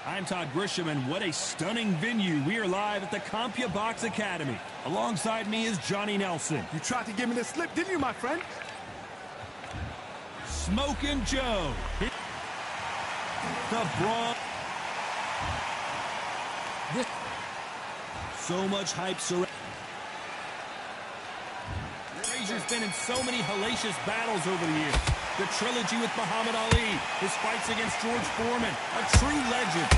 I'm Todd Grisham, and what a stunning venue. We are live at the CompuBox Academy. Alongside me is Johnny Nelson. You tried to give me the slip, didn't you, my friend? Smokin' Joe. The Braun. So much hype surrounding. Frazier's been in so many hellacious battles over the years. The trilogy with Muhammad Ali, his fights against George Foreman, a true legend.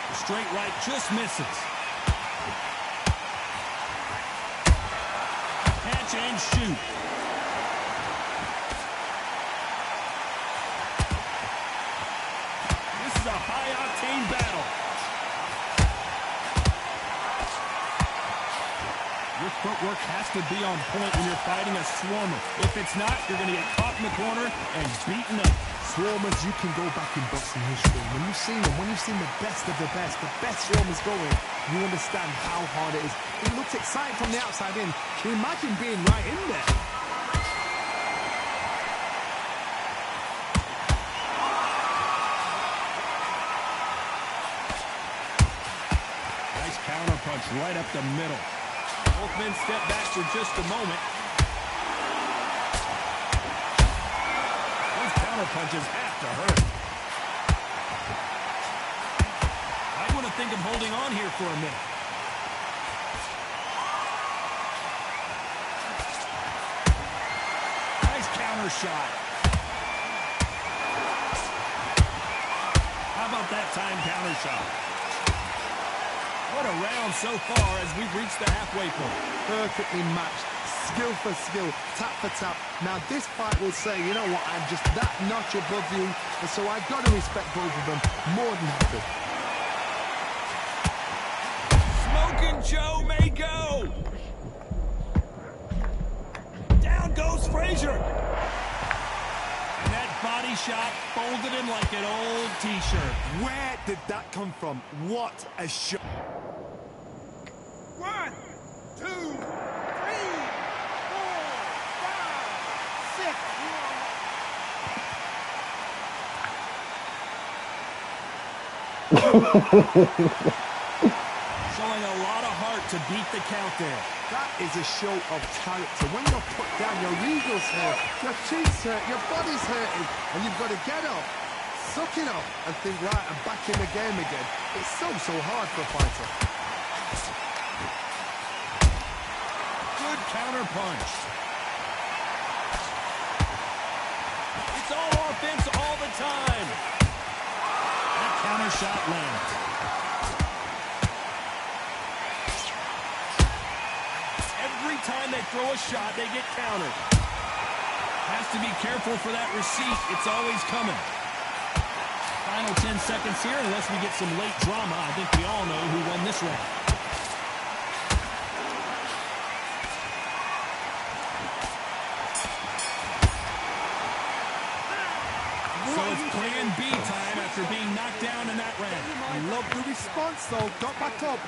The straight right just misses. Catch and shoot. This is a high-octane battle. Your footwork has to be on point when you're fighting a Swarmer. If it's not, you're going to get caught in the corner and beaten up. Swarmers, you can go back in boxing history. When you've seen them, when you've seen the best of the best Swarmers going, you understand how hard it is. It looks exciting from the outside in. Can you imagine being right in there? Nice counter punch right up the middle. Both men step back for just a moment. Those counter punches have to hurt. I want to think of holding on here for a minute. Nice counter shot. How about that time counter shot? What a round so far as we've reached the halfway point. Perfectly matched, skill for skill, tap for tap. Now this fight will say, you know what, I'm just that notch above you, and so I've got to respect both of them more than happy. Smokin' Joe may go. Down goes Frazier. And that body shot folded him like an old t-shirt. Where did that come from? What a shot. 1, 2, 3, 4, 5, 6. Showing a lot of heart to beat the count there. That is a show of character. When you're put down, your eagles hurt, your cheeks hurt, your body's hurting, and you've got to get up, suck it up, and think, right, I'm back in the game again. It's so hard for a fighter. Good counter punch. It's all offense all the time. That counter shot lands. Every time they throw a shot, they get countered. Has to be careful for that receipt. It's always coming. Final 10 seconds here, unless we get some late drama. I think we all know who won this round. So it's plan B time after being knocked down in that round. I love the response, though. Got back up.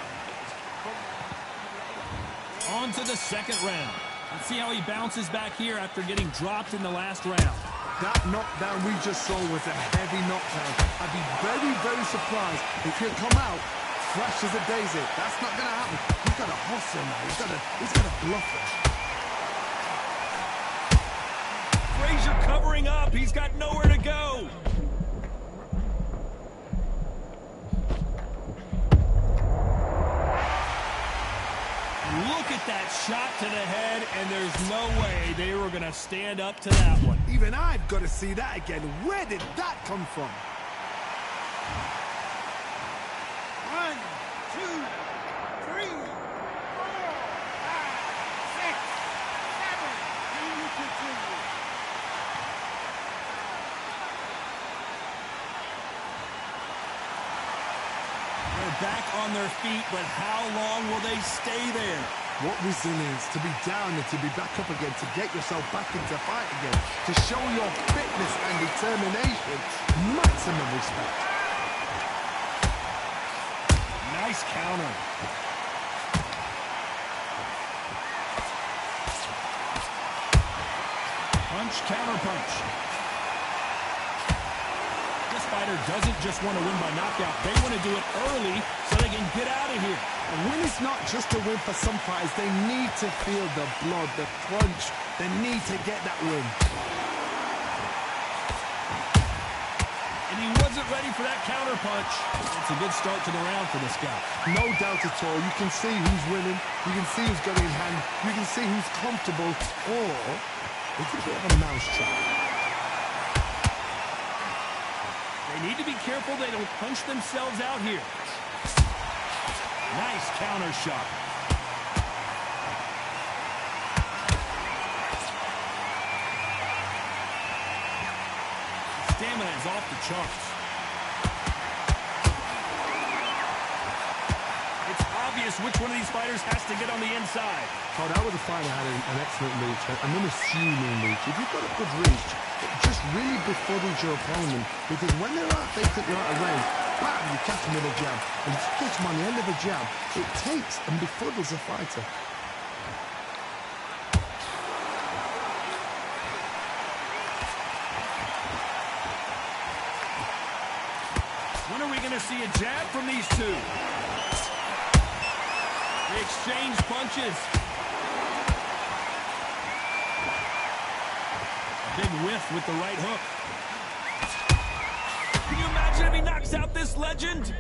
On to the second round. Let's see how he bounces back here after getting dropped in the last round. That knockdown we just saw was a heavy knockdown. I'd be very surprised if he'll come out fresh as a daisy. That's not going to happen. He's got to hustle now. He's got to bluff it. Frazier covering up. He's got nowhere to go. Look at that shot to the head, and there's no way they were going to stand up to that one. Even I've got to see that again. Where did that come from? 1, 2, 3, 4, 5, 6, 7. Can you continue? They're back on their feet, but how long will they stay there? What resilience to be down and to be back up again, to get yourself back into fight again, to show your fitness and determination. Maximum respect. Nice counter. Punch, counter punch. This fighter doesn't just want to win by knockout. They want to do it early so they can get out of here. A win is not just a win for some fighters. They need to feel the blood, the crunch. They need to get that win. And he wasn't ready for that counter punch. It's a good start to the round for this guy. No doubt at all. You can see who's winning. You can see who's got it in hand. You can see who's comfortable. Or it's a bit of a mousetrap. They need to be careful they don't punch themselves out here. Nice counter shot. Stamina is off the charts. It's obvious which one of these fighters has to get on the inside. Oh, that was a fighter had an excellent reach, an unassuming reach. If you've got a good reach, it just really befuddles your opponent, because when they're out, they think you're out of range. Bam, you catch them with a jab. And if you catch them on the end of a jab, it takes and befuddles a fighter. When are we going to see a jab from these two? They exchange punches. Big whiff with the right hook. Can you imagine if he knocks out this legend?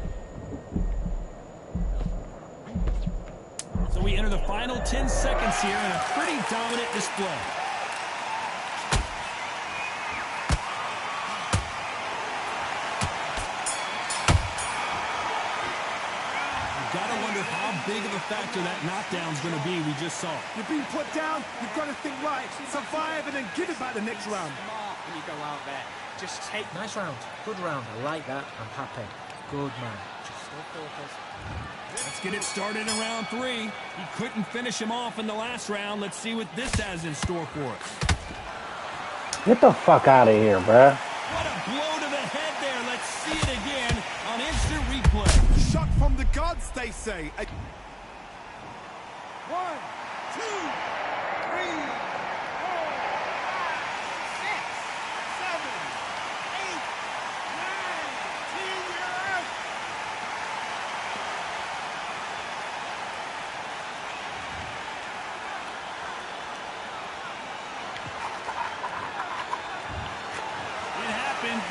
So we enter the final 10 seconds here in a pretty dominant display. You've got to wonder how big of a factor that knockdown's going to be we just saw. You've been put down, you've got to think right, survive and then give it back the next round. Smart when you go out there. Just take... Nice round. Good round. I like that. I'm happy. Good man. Just stay focused. Let's get it started in round 3. He couldn't finish him off in the last round. Let's see what this has in store for us. Get the fuck out of here, bruh. What a blow to the head there. Let's see it again on instant replay. Shot from the gods, they say. 1, 2, 3, 4, 5, 6, 7, 8, 9, 10, you're out. It happened.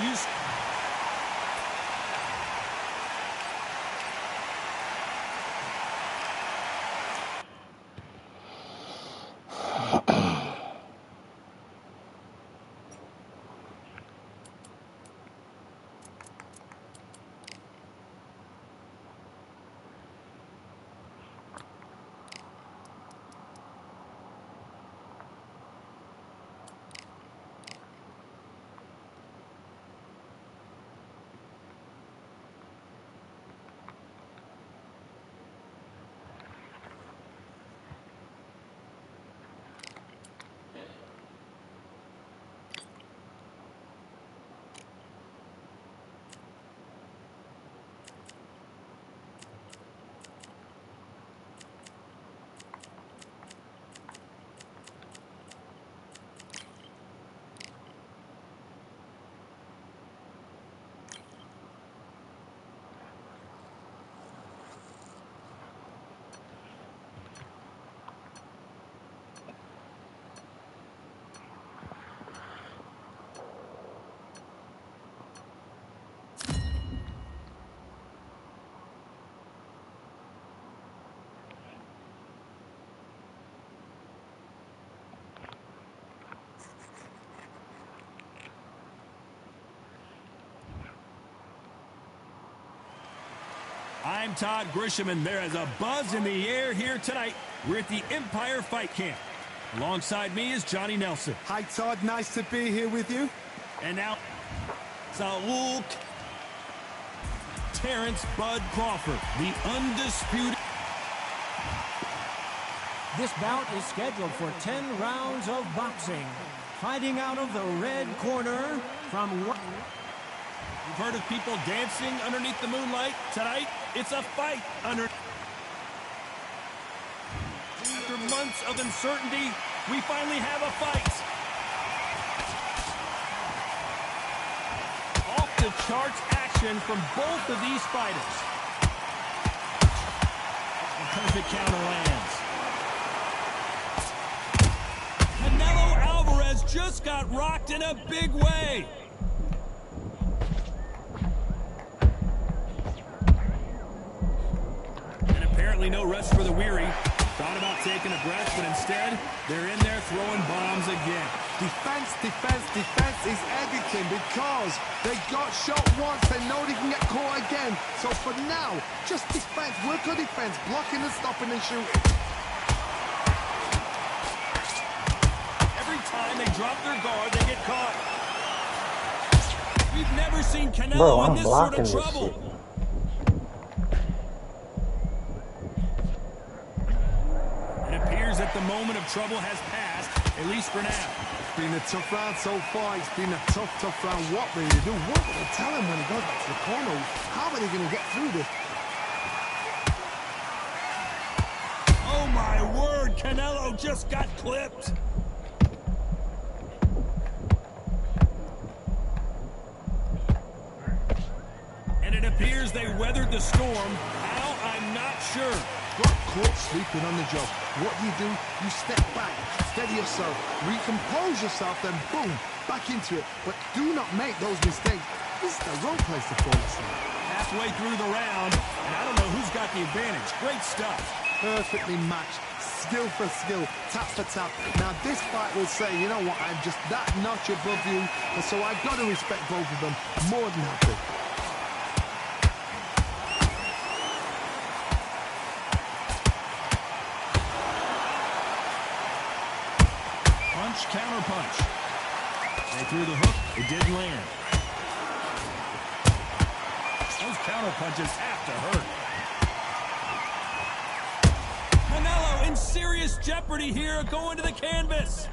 I'm Todd Grisham, and there is a buzz in the air here tonight. We're at the Empire Fight Camp. Alongside me is Johnny Nelson. Hi, Todd. Nice to be here with you. And now, Saul Terrence Bud Crawford, the undisputed. This bout is scheduled for 10 rounds of boxing. Fighting out of the red corner from... You've heard of people dancing underneath the moonlight. Tonight, it's a fight under... After months of uncertainty, we finally have a fight. Often charts action from both of these fighters. A perfect counter lands. Canelo Alvarez just got rocked in a big way. And apparently no rest for the weary. Thought about taking a breath, but instead, they're in there throwing bombs again. Defense, defense, defense is everything because they got shot once. They know they can get caught again. So for now, just defense, work on defense, blocking and stopping and shooting. Every time they drop their guard, they get caught. We've never seen Canelo in this sort of trouble. It appears that the moment of trouble has passed, at least for now. It's been a tough round so far. It's been a tough round. What will they do? What will they tell him when he goes back to the corner? How are they going to get through this? Oh my word, Canelo just got clipped. And it appears they weathered the storm. How? I'm not sure. Got caught sleeping on the job. What do? You step back, steady yourself, recompose yourself, then boom, back into it. But do not make those mistakes. This is the wrong place to fall asleep. Halfway through the round, and I don't know who's got the advantage. Great stuff. Perfectly matched, skill for skill, tap for tap. Now this fight will say, you know what, I'm just that notch above you, and so I've got to respect both of them more than happy. Punch, counter punch. They threw the hook, it didn't land. Those counter punches have to hurt. Canelo in serious jeopardy here, going to the canvas.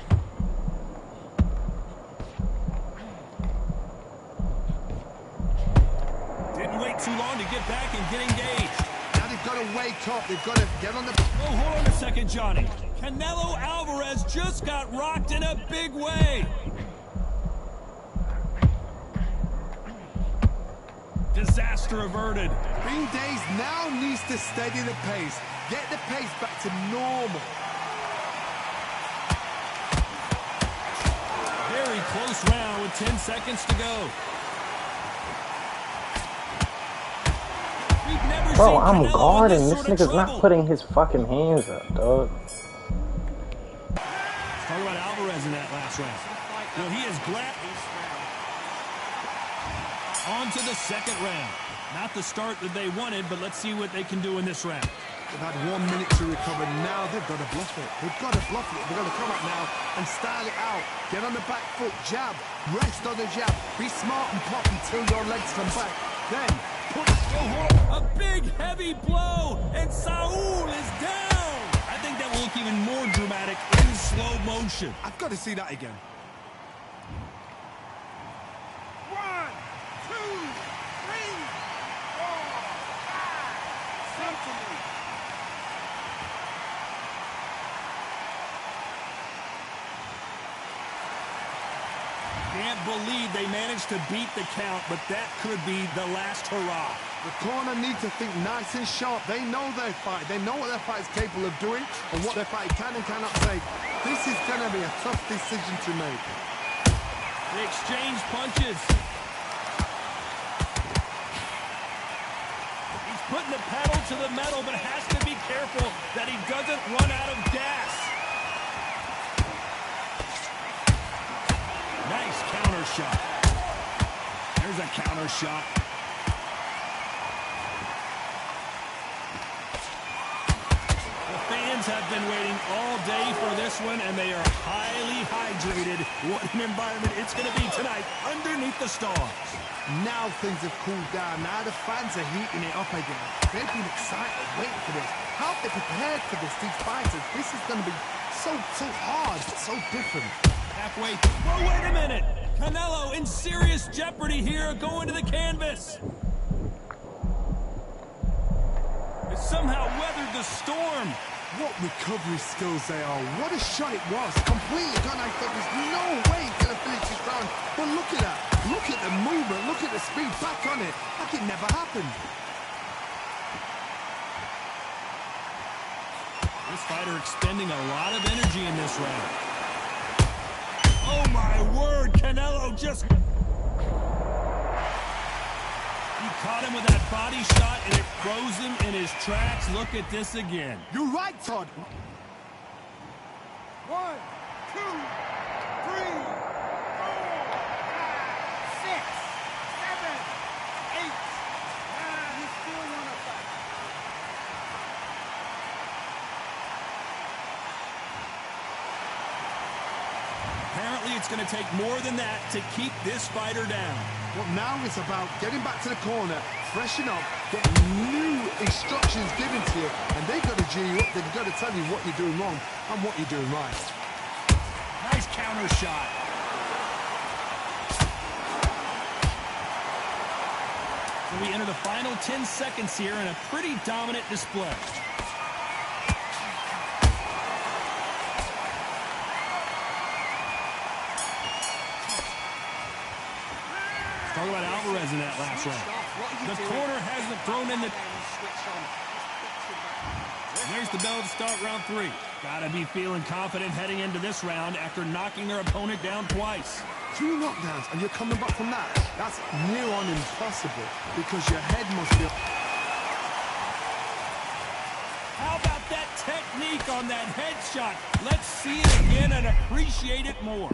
Didn't wait too long to get back and get engaged. Now they've got to wake up, they've got to get on the... Oh, hold on a second, Johnny. Canelo Alvarez just got rocked in a big way. Disaster averted. Ring Days now needs to steady the pace. Get the pace back to normal. Very close round with 10 seconds to go. We've never Bro, seen I'm Canelo guarding. in This sort of nigga's trouble. not putting his fucking hands up, dog. Talk about Alvarez in that last round. Well, he is glad. On to the second round. Not the start that they wanted, but let's see what they can do in this round. They've had 1 minute to recover. Now they've got to bluff it. They've got to bluff it. They've got to come out now and style it out. Get on the back foot, jab, rest on the jab. Be smart and pop until your legs come back. Then put... A big, heavy blow, and Saul is down. I think that will look even more dramatic in slow motion. I've got to see that again. 1, 2, 3, 4, 5. Something. Can't believe they managed to beat the count, but that could be the last hurrah. The corner needs to think nice and sharp. They know their fight. They know what their fight is capable of doing and what their fight can and cannot take. This is going to be a tough decision to make. They exchange punches. He's putting the pedal to the metal, but has to be careful that he doesn't run out of gas. Nice counter shot. There's a counter shot. The fans have been waiting all day for this one, and they are highly hydrated. What an environment it's going to be tonight underneath the stars. Now things have cooled down. Now the fans are heating it up again. They've been excited, waiting for this. How have they prepared for this, these fighters? This is going to be so hard, so different. Halfway. Well, wait a minute. Canelo in serious jeopardy here, going to the canvas. It somehow weathered the storm. What recovery skills they are. What a shot it was. Completely gone. I thought there's no way he's going to finish this round. But look at that. Look at the movement, look at the speed, back on it, like it never happened. This fighter expending a lot of energy in this round. Oh my word, Canelo just... He caught him with that body shot and it froze him in his tracks. Look at this again. You're right, Todd. 1, 2, 3, 4, 5, 6, 7, 8, 9. You still want to fight. Apparently it's going to take more than that to keep this fighter down. Well, now it's about getting back to the corner, freshen up, getting new instructions given to you, and they've got to G you up. They've got to tell you what you're doing wrong and what you're doing right. Nice counter shot. So we enter the final 10 seconds here in a pretty dominant display. Talk about Alvarez in that last round. The corner hasn't thrown in the... There's the bell to start round 3. Gotta be feeling confident heading into this round after knocking their opponent down twice. 2 knockdowns and you're coming back from that. That's near on impossible because your head must be... How about that technique on that headshot? Let's see it again and appreciate it more.